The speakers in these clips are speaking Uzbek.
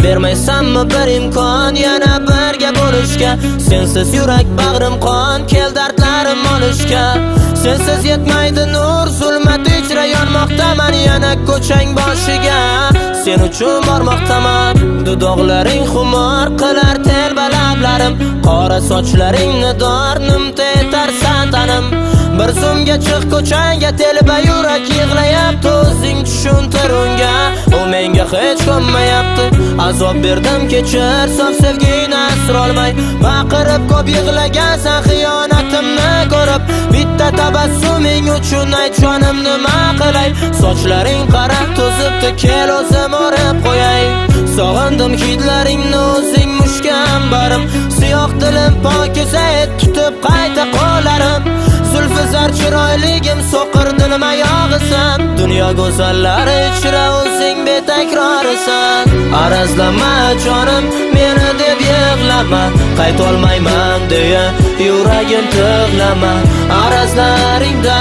bermaysanmi bir imkon yana birga bo'lishga? Sensiz yurak bag'rim qon, kel dardlarim olishga. Sensiz yetmaydi nur, zulmat ichra yonmoqdaman yana ko'chang boshiga. Sen uchun bormoqdaman, dudoqlaring xumor qilar telba lablarim, qora sochlaringni dornimda etarsan tanim. Bir zumga chiq ko'changa, telba yurak yig'layapti, o'zing tushuntir unga. U menga hech ko'nmayapti, azob berdim kechir, sof sevgini asrolmay. Baqirib ko'p yig'lagansan xiyonatimni ko'rib, bitta tabassuming uchun ayt jonim nima qilay? Sochlaring qara to'zibdi, kel o'zim o'rib qo'yay. Sog'indim hidlaringni o'zing mushkam barim, siyoh dilim pokiza et tutib qayta qo'llarim. Zulfizar chiroyligim so'qir dilim ayog'isan, dunyo go'zallari ichra o'zing betakrorisan. Arazlama jonim meni deb yig'lama, qaytolmayman deya yuragim tig'lama. Arazlaringda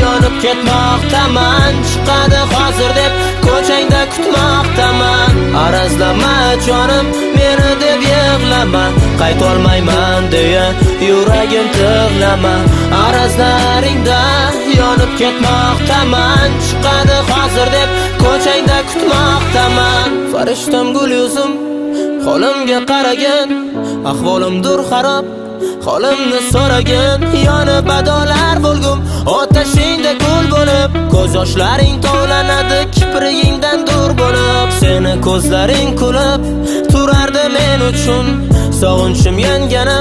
yonib ketmoqdaman, chiqadi hozir deb ko'changda kutmoqdaman. Arazlama jonim meni deb yig'lama, qaytolmayman deya yuragim tig'lama. Arazlaringda yonib ketmoqdaman, chiqadi hozir deb ko'changda kutmoqdaman. Farishtam gul yuzim holimga qaragin, ahvolimdur xarob holimni so'ragin. Yonib adolar bo'lgum otashingda kul bo'lib, ko'z yoshlaring tovlanadi kiprigingdan dur bo'lib. Seni ko'zlaring kulib turardi men uchun, sog'inchim yangana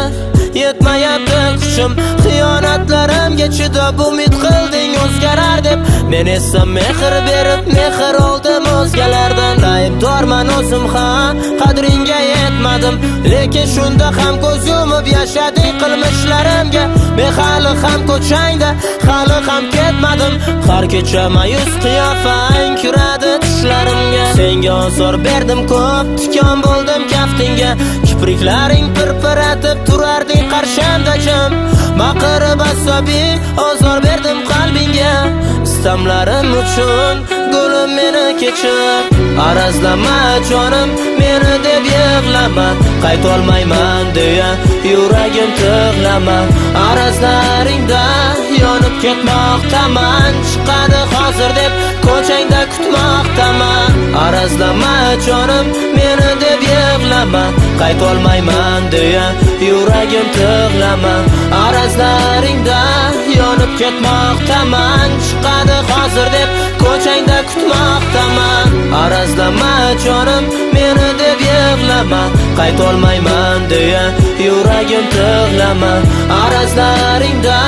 yetmayapti kuchim. Xiyonatlarimga chidab umid qilding o'zgarar deb, men esa mehr berib mehr oldim o'zgalardan. Aybdorman o'zim ham, qadringga yetmadim, lekin shunda ham ko'z yumib yashading qilmishlarimga. Men hali ham ko'changda, hali ham ketmadim, har kecha mayus qiyofang kiradi tushlarimga. Senga ozor berdim ko'p, tikon bo'ldim kaftingga, kipriklaring pirpiratib turarding qarshimda jim. Baqirib asabiy ozor berdim qalbingga, istamlarim uchun gulim meni kechir. Arazlama jonim meni deb yig'lama, qaytolmayman deya yuragim tig'lama. Arazlaringda yonib ketmoqdaman, chiqadi hozir deb ko'changda kutmoqdaman. Arazlama jonim meni deb yig'lama, qaytolmayman deya yuragim tig'lama. Arazlaringda yonib ketmoqdaman, chiqadi hozir deb ko'changda kutmoqdaman. Arazlama jonim meni deb yig'lama, qaytolmayman deya yuragim tig'lama. Arazlaringda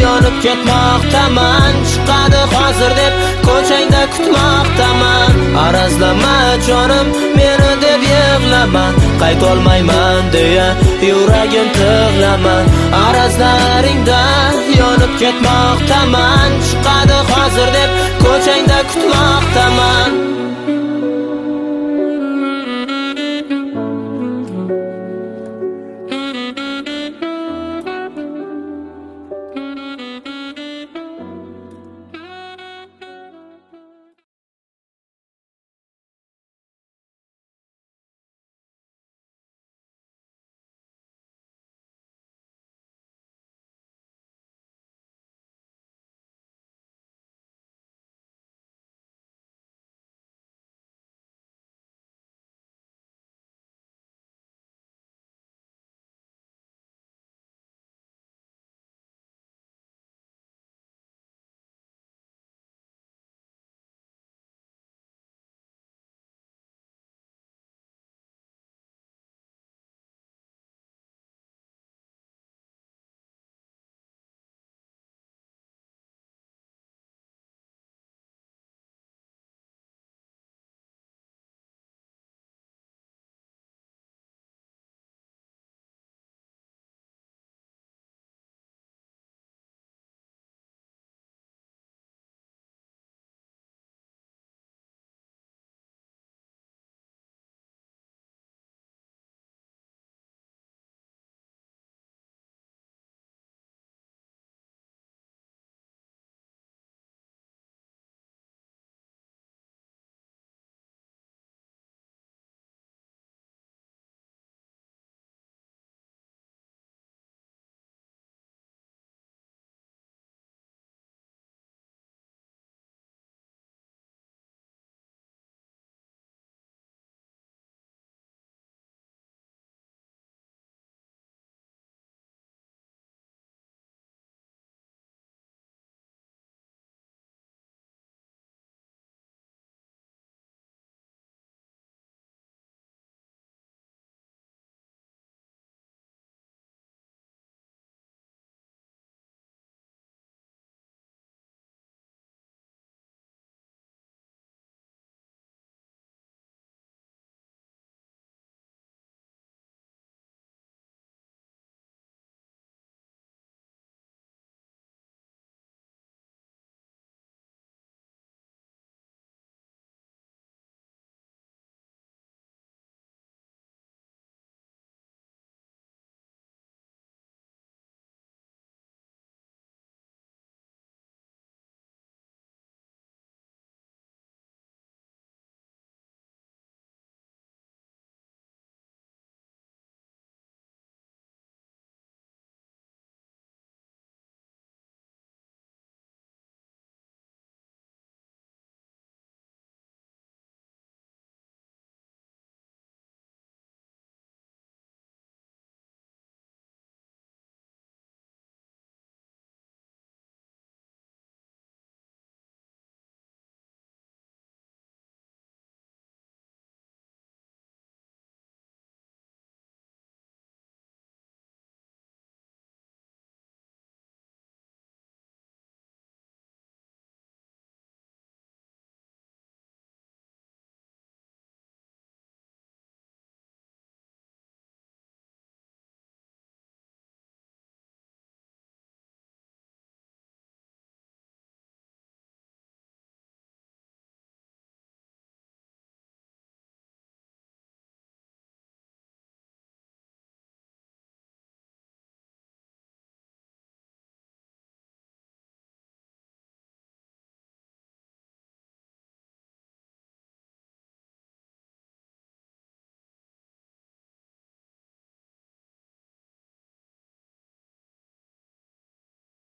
yonib ketmoqdaman, chiqadi hozir deb ko'changda kutmoqdaman. Arazlama jonim meni deb yig'lama, qaytolmayman deya yuragim tig'lama. Arazlaringda yonib ketmoqdaman, chiqadi hozir deb ko'changda kutmoqdaman.